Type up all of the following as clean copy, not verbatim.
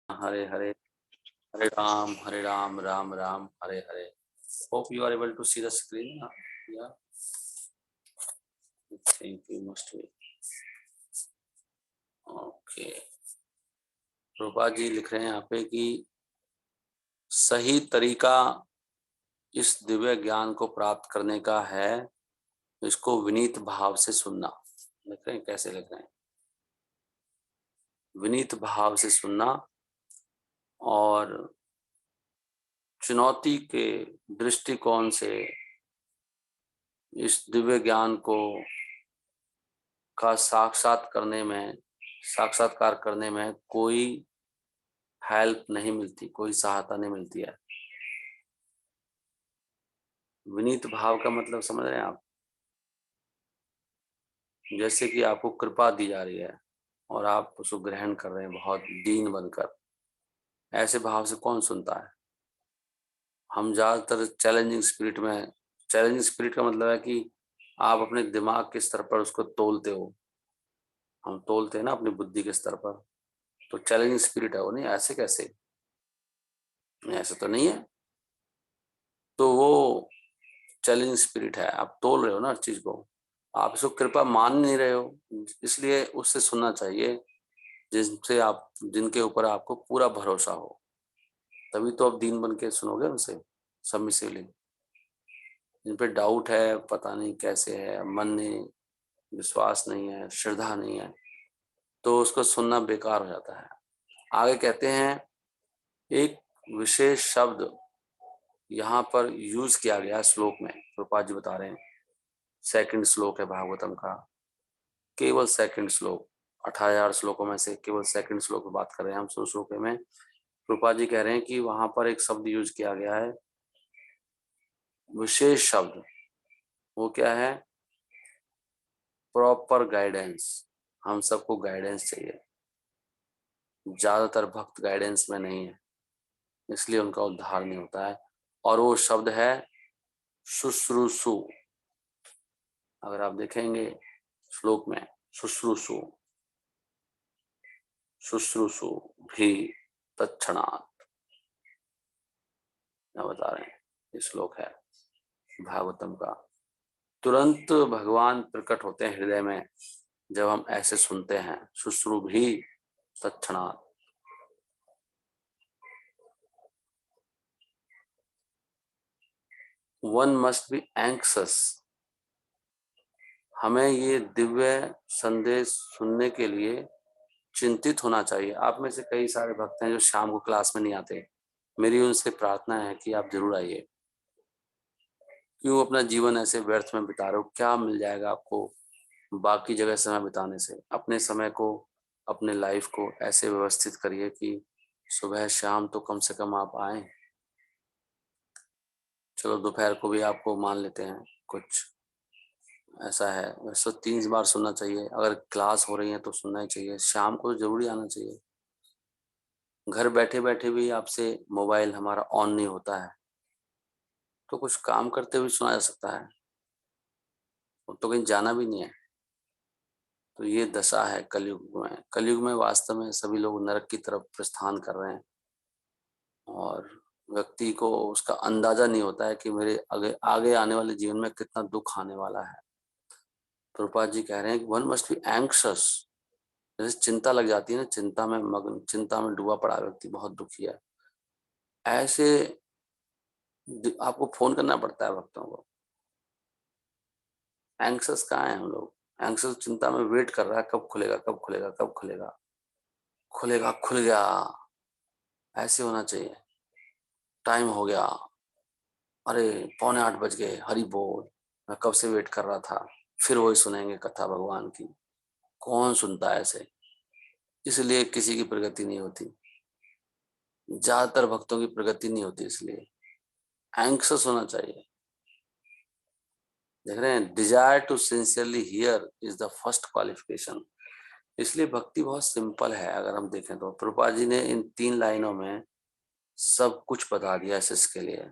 Hare Hare, Hare Ram, Ram Ram, Hare Hare. Hope you are able to see the screen. Yeah, I think you must be. Okay. रूपा जी लिख रहे हैं यहाँ पे कि सही तरीका इस दिव्य ज्ञान को प्राप्त करने का है, इसको विनीत भाव से सुनना. लिख रहे हैं, कैसे लिख रहे हैं? विनीत भाव से सुनना और चुनौती के दृष्टिकोण से इस दिव्य ज्ञान को का साक्षात्कार करने में कोई हेल्प नहीं मिलती, कोई सहायता नहीं मिलती है. विनीत भाव का मतलब समझ रहे हैं आप? जैसे कि आपको कृपा दी जा रही है और आप उसको ग्रहण कर रहे हैं बहुत दीन बनकर. ऐसे भाव से कौन सुनता है? हम ज्यादातर चैलेंजिंग स्पिरिट का मतलब है कि आप अपने दिमाग के स्तर पर उसको तोलते हो. हम तोलते हैं ना अपनी बुद्धि के स्तर पर, तो चैलेंजिंग स्पिरिट है वो. नहीं, ऐसे कैसे? नहीं, ऐसे तो नहीं है. तो वो चैलेंजिंग स्पिरिट है. आप तोल रहे हो ना हर चीज को, आप इसको कृपा मान नहीं रहे हो. इसलिए उससे सुनना चाहिए जिनके ऊपर आपको पूरा भरोसा हो. तभी तो आप दीन बन के सुनोगे उनसे, सबमिसिवली. जिन पे डाउट है, पता नहीं कैसे है, मन नहीं, विश्वास नहीं है, श्रद्धा नहीं है, तो उसको सुनना बेकार हो जाता है. आगे कहते हैं एक विशेष शब्द यहाँ पर यूज किया गया श्लोक में. प्रभुपाद जी बता रहे हैं, सेकंड श्लोक है भागवतम का, केवल सेकंड श्लोक. 18,000 श्लोकों में से केवल सेकंड श्लोक की बात कर रहे हैं हम. श्लोक में प्रभुपाद जी कह रहे हैं कि वहां पर एक शब्द यूज किया गया है, विशेष शब्द. वो क्या है? Proper guidance. हम सबको गाइडेंस चाहिए. ज्यादातर भक्त गाइडेंस में नहीं है, इसलिए उनका उद्धार नहीं होता है. और वो शब्द है शुश्रूषु. अगर आप देखेंगे श्लोक में, शुश्रूषु, शुश्रूषु भी तत्क्षणात्, क्या बता रहे हैं? ये श्लोक है भागवतम का. तुरंत भगवान प्रकट होते हैं हृदय में जब हम ऐसे सुनते हैं. शुश्रू भी तत्क्षणात्. One must be anxious. हमें ये दिव्य संदेश सुनने के लिए चिंतित होना चाहिए. आप में से कई सारे भक्त हैं जो शाम को क्लास में नहीं आते. मेरी उनसे प्रार्थना है कि आप जरूर आइए. क्यों अपना जीवन ऐसे व्यर्थ में बिता रहे हो? क्या मिल जाएगा आपको बाकी जगह समय बिताने से? अपने समय को, अपने लाइफ को ऐसे व्यवस्थित करिए कि सुबह शाम तो कम से कम आप आए. चलो दोपहर को भी आपको मान लेते हैं, कुछ ऐसा है. वैसे 3 बार सुनना चाहिए. अगर क्लास हो रही है तो सुनना ही चाहिए. शाम को तो जरूरी आना चाहिए. घर बैठे बैठे भी आपसे मोबाइल हमारा ऑन नहीं होता है, तो कुछ काम करते हुए सुना जा सकता है. तो कहीं जाना भी नहीं है. तो ये दशा है कलयुग में. कलयुग में वास्तव में सभी लोग नरक की तरफ प्रस्थान कर रहे हैं और व्यक्ति को उसका अंदाजा नहीं होता है कि मेरे आगे आगे आने वाले जीवन में कितना दुख आने वाला है. प्रभुपाद जी कह रहे हैं कि वन मस्ट बी एंक्शस. जैसे चिंता लग जाती है ना, चिंता में डूबा पड़ा व्यक्ति बहुत दुखी है, ऐसे आपको फोन करना पड़ता है भक्तों को. एंक्शस कहाँ है हम लोग? एंक्शस चिंता में वेट कर रहा है, कब खुलेगा, कब खुलेगा, कब खुलेगा. खुलेगा, खुल गया, ऐसे होना चाहिए. टाइम हो गया, अरे 7:45 बज गए, हरि बोल, मैं कब से वेट कर रहा था. फिर वही सुनेंगे कथा भगवान की. कौन सुनता है ऐसे? इसलिए किसी की प्रगति नहीं होती. ज्यादातर भक्तों की प्रगति नहीं होती. इसलिए एंक्शस होना चाहिए. देख रहे हैं, desire to sincerely hear is the first qualification. इसलिए भक्ति बहुत सिंपल है. अगर हम देखें तो प्रभुपाद जी ने इन 3 लाइनों में सब कुछ बता दिया इसके लिए.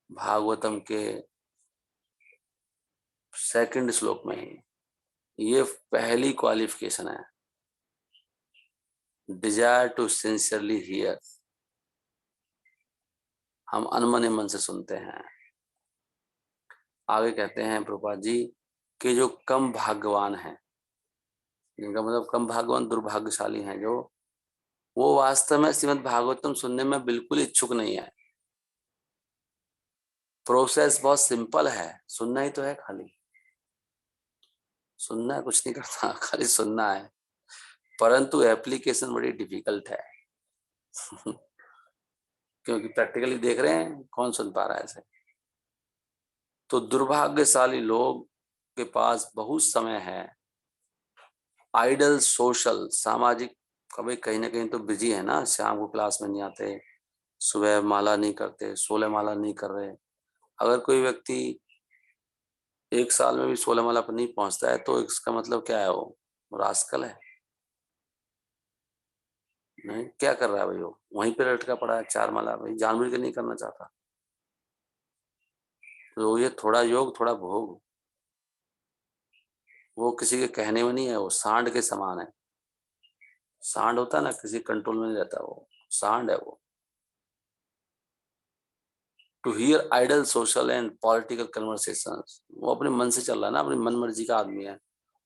भागवतम के सेकंड श्लोक में ही ये पहली क्वालिफिकेशन है. डिजायर टू सिंसियरली हियर, हम अनमने मन से सुनते हैं। आगे कहते हैं प्रभुपाद जी कि जो कम भाग्यवान हैं, जिनका मतलब कम भाग्यवान दुर्भाग्यशाली हैं, जो वो वास्तव में श्रीमद् भागवतम सुनने में बिल्कुल इच्छुक नहीं है। प्रोसेस बहुत सिंपल है, सुनना ही तो है, खाली सुनना है, कुछ नहीं करता, खाली सुनना है, परंतु एप्लीकेशन बड़ी डिफिकल्ट है। क्योंकि प्रैक्टिकली देख रहे हैं कौन सुन पा रहा है ऐसे। तो दुर्भाग्यशाली लोग के पास बहुत समय है, आइडल सोशल, सामाजिक, कभी कहीं ना कहीं तो बिजी है ना, शाम को क्लास में नहीं आते, सुबह माला नहीं करते, 16 माला नहीं कर रहे। अगर कोई व्यक्ति 1 साल में भी 16 माला पर नहीं पहुंचता है तो इसका मतलब क्या है, वो रास्कल है। नहीं, क्या कर रहा है भाई, वो वहीं पे लटका पड़ा है, 4 माला भाई जानबूझ के नहीं करना चाहता। तो ये थोड़ा योग थोड़ा भोग, वो किसी के कहने में नहीं है, वो सांड के समान है। सांड होता है ना, किसी कंट्रोल में नहीं रहता, वो सांड है वो। To hear idle social and political conversation, वो अपने मन से चल रहा है ना, अपनी मन मर्जी का आदमी है।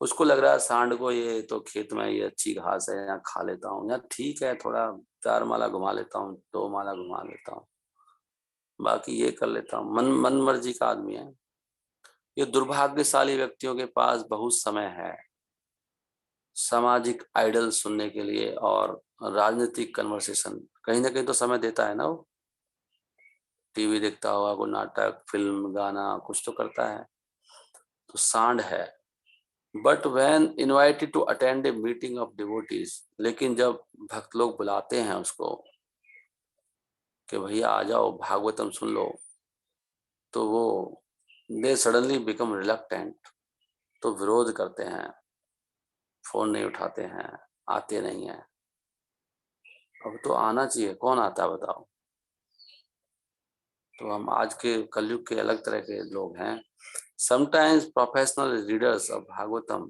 उसको लग रहा है सांड को ये तो खेत में ये अच्छी घास है, यहाँ खा लेता हूँ, यहाँ ठीक है, थोड़ा 4 माला घुमा लेता हूँ, 2 माला घुमा लेता हूँ, बाकी ये कर लेता हूँ, मन मन मर्जी का आदमी है। ये दुर्भाग्यशाली व्यक्तियों के पास बहुत समय है सामाजिक आइडल सुनने के लिए और राजनीतिक कन्वर्सेशन, कहीं ना कहीं तो समय देता है ना वो, टीवी देखता होगा, कोई नाटक फिल्म गाना कुछ तो करता है, तो सांड है। But when invited to attend a meeting of devotees, लेकिन जब भक्त लोग बुलाते हैं उसको कि भैया आ जाओ भागवतम सुन लो, तो वो दे सडनली बिकम रिलक्टेंट, तो विरोध करते हैं, फोन नहीं उठाते हैं, आते नहीं हैं। अब तो आना चाहिए, कौन आता है बताओ। तो हम आज के कलयुग के अलग तरह के लोग हैं। Sometimes professional readers of Bhagavatam,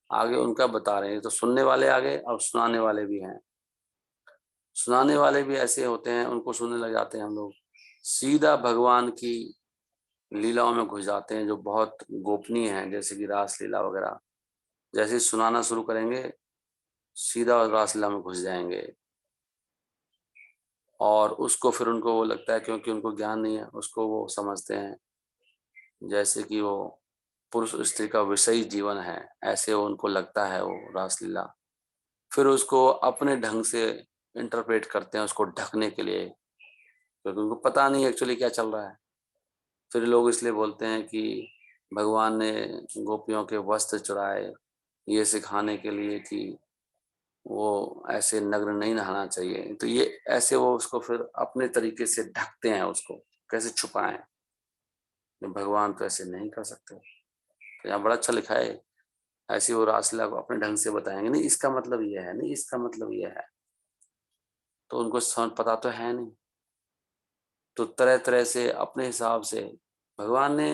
आगे उनका बता रहे हैं, तो सुनने वाले आगे और सुनाने वाले भी हैं। सुनाने वाले भी ऐसे होते हैं, उनको सुनने लग जाते हैं हम लोग, सीधा भगवान की लीलाओं में घुस जाते हैं जो बहुत गोपनीय हैं, जैसे कि रास लीला वगैरह। जैसे ही सुनाना शुरू करेंगे सीधा रास लीला में घुस जाएंगे, और उसको फिर उनको वो लगता है, क्योंकि उनको ज्ञान नहीं है, उसको वो समझते हैं जैसे कि वो पुरुष स्त्री का विषयी जीवन है, ऐसे वो उनको लगता है वो रासलीला। फिर उसको अपने ढंग से इंटरप्रेट करते हैं, उसको ढकने के लिए, क्योंकि उनको पता नहीं एक्चुअली क्या चल रहा है। फिर लोग इसलिए बोलते हैं कि भगवान ने गोपियों के वस्त्र चुराए, ये सिखाने के लिए कि वो ऐसे नग्न नहीं नहाना चाहिए, तो ये ऐसे वो उसको फिर अपने तरीके से ढकते हैं, उसको कैसे छुपाएं। भगवान तो ऐसे नहीं कर सकते। तो यहाँ बड़ा अच्छा लिखा है, ऐसी वो रासलीला को अपने ढंग से बताएंगे, नहीं इसका मतलब ये है, नहीं इसका मतलब ये है, तो उनको समझ पता तो है नहीं। तो तरह तरह से अपने हिसाब से भगवान ने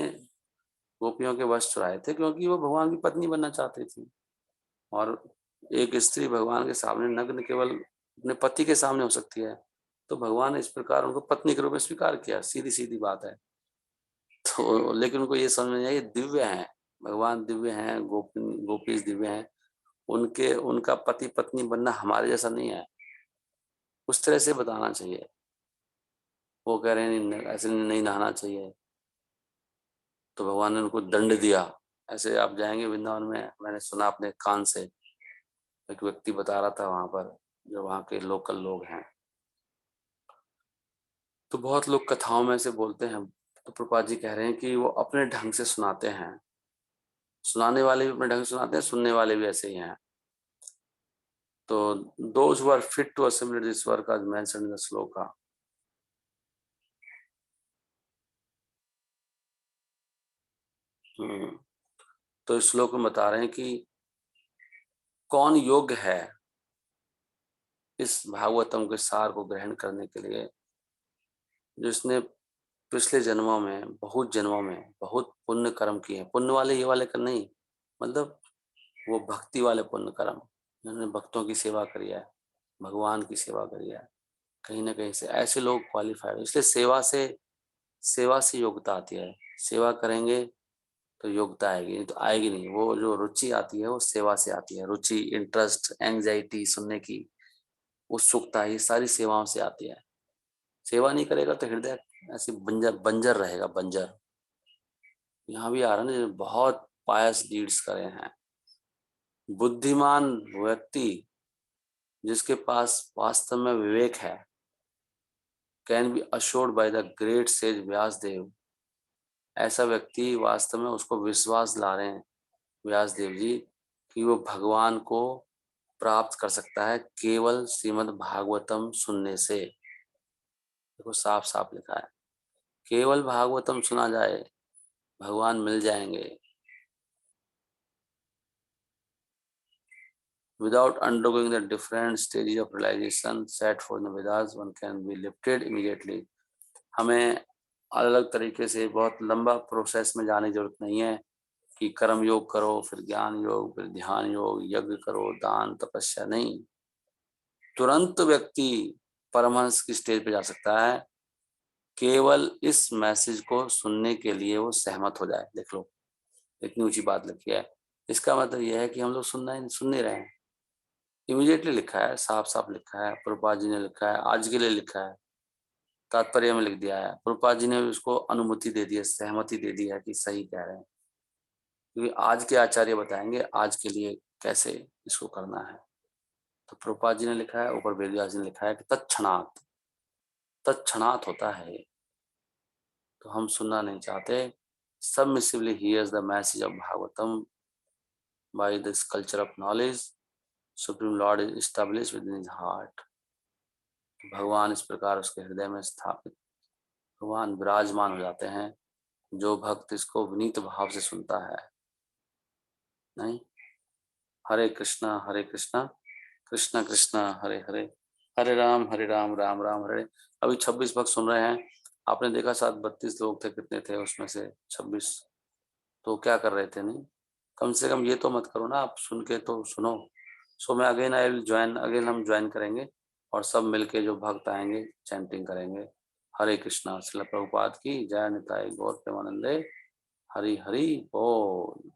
गोपियों के वश चुराए थे, क्योंकि वो भगवान की पत्नी बनना चाहती थी। और एक स्त्री भगवान के सामने नग्न केवल अपने पति के सामने हो सकती है, तो भगवान ने इस प्रकार उनको पत्नी के रूप में स्वीकार किया, सीधी सीधी बात है। तो लेकिन उनको ये समझ में नहीं आया, ये दिव्य हैं, भगवान दिव्य हैं, गोपीज दिव्य हैं, उनके उनका पति पत्नी बनना हमारे जैसा नहीं है, उस तरह से बताना चाहिए। वो कह रहे हैं नहीं, ऐसे नहीं नहाना चाहिए, तो भगवान ने उनको दंड दिया। ऐसे आप जाएंगे वृंदावन में, मैंने सुना अपने कान से, एक व्यक्ति बता रहा था वहां पर, जो वहाँ के लोकल लोग हैं, तो बहुत लोग कथाओं में से बोलते हैं, तो प्रभुपाद जी कह रहे हैं कि वो अपने ढंग से सुनाते हैं, सुनाने वाले भी अपने ढंग से सुनाते हैं, सुनने वाले भी ऐसे ही हैं। तो those who are fit to assimilate this work as mentioned in the sloka. तो इस श्लोक में बता रहे हैं कि कौन योग्य है इस भागवतम के सार को ग्रहण करने के लिए, जिसने पिछले जन्मों में, बहुत जन्मों में बहुत पुण्य कर्म किए हैं, पुण्य वाले ये वाले कर नहीं, मतलब वो भक्ति वाले पुण्य कर्म, जिन्होंने भक्तों की सेवा करी है, भगवान की सेवा करिए। कहीं ना कहीं से ऐसे लोग क्वालिफाइड, इसलिए सेवा से योग्यता आती है। सेवा करेंगे तो योग्यता आएगी, नहीं तो आएगी नहीं। वो जो रुचि आती है वो सेवा से आती है। रुचि, इंटरेस्ट, एंजाइटी, सुनने की उत्सुकता, ये सारी सेवाओं से आती है। सेवा नहीं करेगा तो हृदय ऐसे बंजर बंजर रहेगा, बंजर। यहाँ भी आ रहा है ना, बहुत पायस डीड्स करे हैं। बुद्धिमान व्यक्ति जिसके पास वास्तव में विवेक है, can be assured by the great sage Vyasadeva. ऐसा व्यक्ति वास्तव में उसको विश्वास ला रहे हैं व्यास देव जी कि वो भगवान को प्राप्त कर सकता है केवल श्रीमद् भागवतम सुनने से। देखो साफ साफ लिखा है, केवल भागवतम सुना जाए भगवान मिल जाएंगे। Without undergoing the different stages of realization set for the Vedas, one can be lifted immediately. हमें अलग अलग तरीके से बहुत लंबा प्रोसेस में जाने की जरूरत नहीं है कि कर्म योग करो, फिर ज्ञान योग, फिर ध्यान योग, यज्ञ करो, दान, तपस्या, नहीं। तुरंत व्यक्ति परमहंस की स्टेज पे जा सकता है, केवल इस मैसेज को सुनने के लिए वो सहमत हो जाए। देख लो इतनी ऊंची बात लिखी है। इसका मतलब यह है कि हम लोग सुन नहीं रहे हैं। इमीडिएटली लिखा है, साफ साफ लिखा है, प्रभुपाद जी ने लिखा है, आज के लिए लिखा है, तात्पर्य में लिख दिया है। प्रभुपाद जी ने भी उसको अनुमति दे दी है, सहमति दे दी है कि सही कह रहे हैं, क्योंकि आज के आचार्य बताएंगे आज के लिए कैसे इसको करना है। तो प्रभुपाद जी ने लिखा है, ऊपर वेद व्यास जी ने लिखा है कि तत्क्षणात, तत्क्षणात होता है ये। तो हम सुनना नहीं चाहते। Submissively hears the message of Bhagavatam by this culture of knowledge, supreme lord is established within his heart. भगवान इस प्रकार उसके हृदय में स्थापित, भगवान विराजमान हो जाते हैं। जो भक्त इसको विनीत भाव से सुनता है। नहीं, हरे कृष्णा कृष्णा कृष्णा हरे हरे, हरे राम राम राम हरे। अभी 26 भक्त सुन रहे हैं। आपने देखा शायद 32 लोग थे, कितने थे उसमें से 26, तो क्या कर रहे थे? नहीं, कम से कम ये तो मत करो ना, आप सुन के तो सुनो। सो मैं again I will join, again हम ज्वाइन करेंगे और सब मिलके जो भक्त आएंगे चैंटिंग करेंगे। हरे कृष्णा। श्रील प्रभुपाद की जय। निताई गौर प्रेमानंदे। हरि हरि बोल।